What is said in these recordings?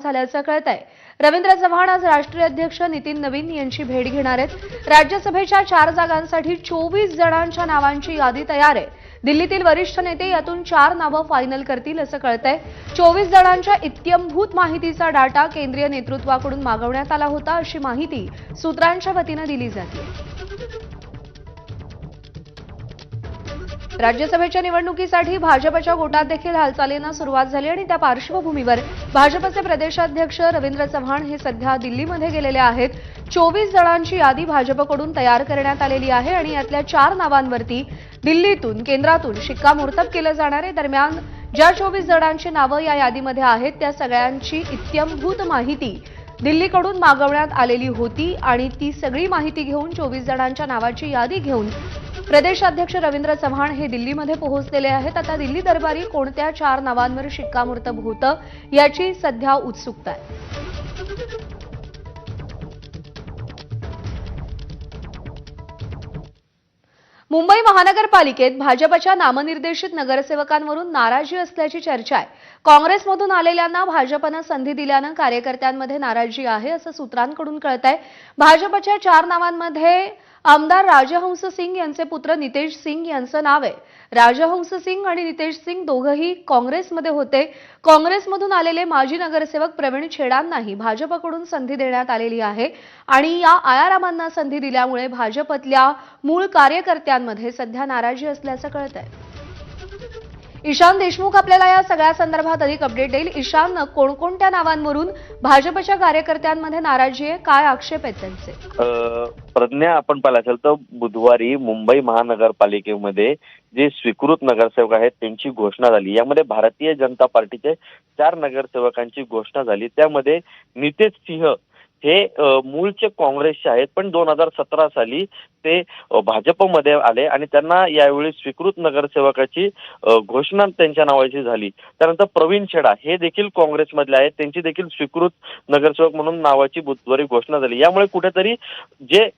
झाल्याचं कळतंय। रवींद्र चव्हाण आज राष्ट्रीय अध्यक्ष नितीन नवीन यांची भेट घेणार आहेत। राज्यसभेच्या 4 जागांसाठी 24 जणांच्या नावांची यादी तयार आहे। दिल्लीतील वरिष्ठ नेते यातून 4 नावं फायनल करतील असं कळतंय। 24 जणांच्या इत्यंभूत माहितीचा डाटा केंद्रीय नेतृत्वाकडून मागवण्यात आला होता, अशी माहिती सूत्रांच्या वतीने दिली जाते। राज्यसभेच्या निवडणुकीसाठी भाजपच्या गोटात देखील हालचालींना सुरुवात झाली आणि त्या पार्श्वभूमीवर भाजपचे प्रदेशाध्यक्ष रवींद्र चव्हाण हे सध्या दिल्लीमध्ये गेलेले आहेत। 24 जणांची यादी भाजपकडून तयार करण्यात आलेली आहे आणि यातल्या 4 नावांवरती दिल्लीतून केंद्रातून शिक्कामोर्तब केलं जाणार आहे। दरम्यान ज्या 24 जणांची नावं या यादीमध्ये आहेत त्या सगळ्यांची इत्यंभूत माहिती दिल्लीकडून मागवण्यात आलेली होती आणि ती सगळी माहिती घेऊन 24 जणांच्या नावाची यादी घेऊन प्रदेशाध्यक्ष रवींद्र चव्हाण हे दिल्लीमध्ये पोहोचलेले आहेत। आता दिल्ली दरबारी कोणत्या 4 नावांवर शिक्कामोर्तब होतं याची सध्या उत्सुकता आहे। मुंबई महानगरपालिकेत भाजपच्या नामनिर्देशित नगरसेवकांवरून नाराजी असल्याची चर्चा आहे। काँग्रेसमधून आलेल्यांना भाजपनं संधी दिल्यानं कार्यकर्त्यांमध्ये नाराजी आहे असं सूत्रांकडून कळतंय। भाजपच्या 4 नावांमध्ये आमदार राजहंस सिंग यांचे पुत्र नितेश सिंग यांचं नाव आहे। राजहंस सिंग आणि नितेश सिंग दोघंही काँग्रेसमध्ये होते। काँग्रेसमधून आलेले माजी नगरसेवक प्रवीण छेडांनाही भाजपकडून संधी देण्यात आलेली आहे आणि या आयारामांना संधी दिल्यामुळे भाजपतल्या मूळ कार्यकर्त्यांमध्ये सध्या नाराजी असल्याचं कळतंय। ईशान देशमुख आपल्याला या सगळ्या संदर्भात अधिक अपडेट देईल। ईशान, कोणकोणत्या नावांवरून भाजपच्या कार्यकर्त्यांमध्ये नाराजी आहे, काय आक्षेप आहेत त्यांचे? प्रज्ञा, आपण पाहिलं असेल तर बुधवारी मुंबई महानगरपालिकेमध्ये जे स्वीकृत नगरसेवक आहेत त्यांची घोषणा झाली। यामध्ये भारतीय जनता पार्टीचे 4 नगरसेवकांची घोषणा झाली। त्यामध्ये नितेश सिंह हे मूळचे काँग्रेसचे आहेत, पण 2017 साली ते भाजपमध्ये आले आणि त्यांना यावेळी स्वीकृत नगरसेवकाची घोषणा त्यांच्या नावाची झाली। त्यानंतर प्रवीण छेडा हे देखील काँग्रेसमधले आहेत, त्यांची देखील स्वीकृत नगरसेवक म्हणून नावाची बुधवारी घोषणा झाली। यामुळे कुठेतरी जे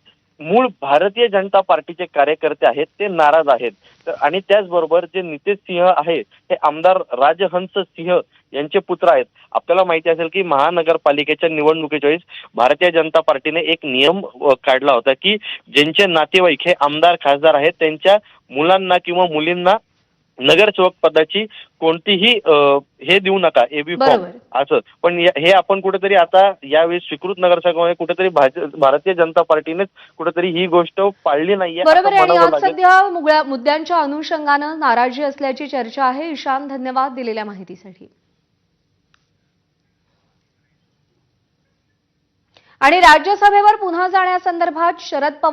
मूळ भारतीय जनता पार्टीचे कार्यकर्ते आहेत ते नाराज आहेत आणि त्याचबरोबर जे नितेश सिंह आहे हे आमदार राजहंस सिंह यांचे पुत्र आहेत। आपल्याला माहिती असेल की महानगरपालिकेच्या निवडणुकीच्या वेळेस भारतीय जनता पार्टीने एक नियम काढला होता की ज्यांचे नातेवाईक हे आमदार खासदार आहेत त्यांच्या मुलांना किंवा मुलींना नगरसेवक पदाची कोणतीही हे देऊ नका, एबी फॉर्म असं। पण हे आपण कुठेतरी आता यावेळी स्वीकृत नगरसेवकांमध्ये कुठेतरी भारतीय जनता पार्टीने कुठेतरी ही गोष्ट पाळली नाहीये। बरोबर आहे, आज सध्या मुद्द्यांच्या अनुषंगानं नाराजी असल्याची चर्चा आहे। ईशान, धन्यवाद दिलेल्या माहितीसाठी। आणि राज्यसभेवर पुन्हा जाण्यासंदर्भात शरद पवार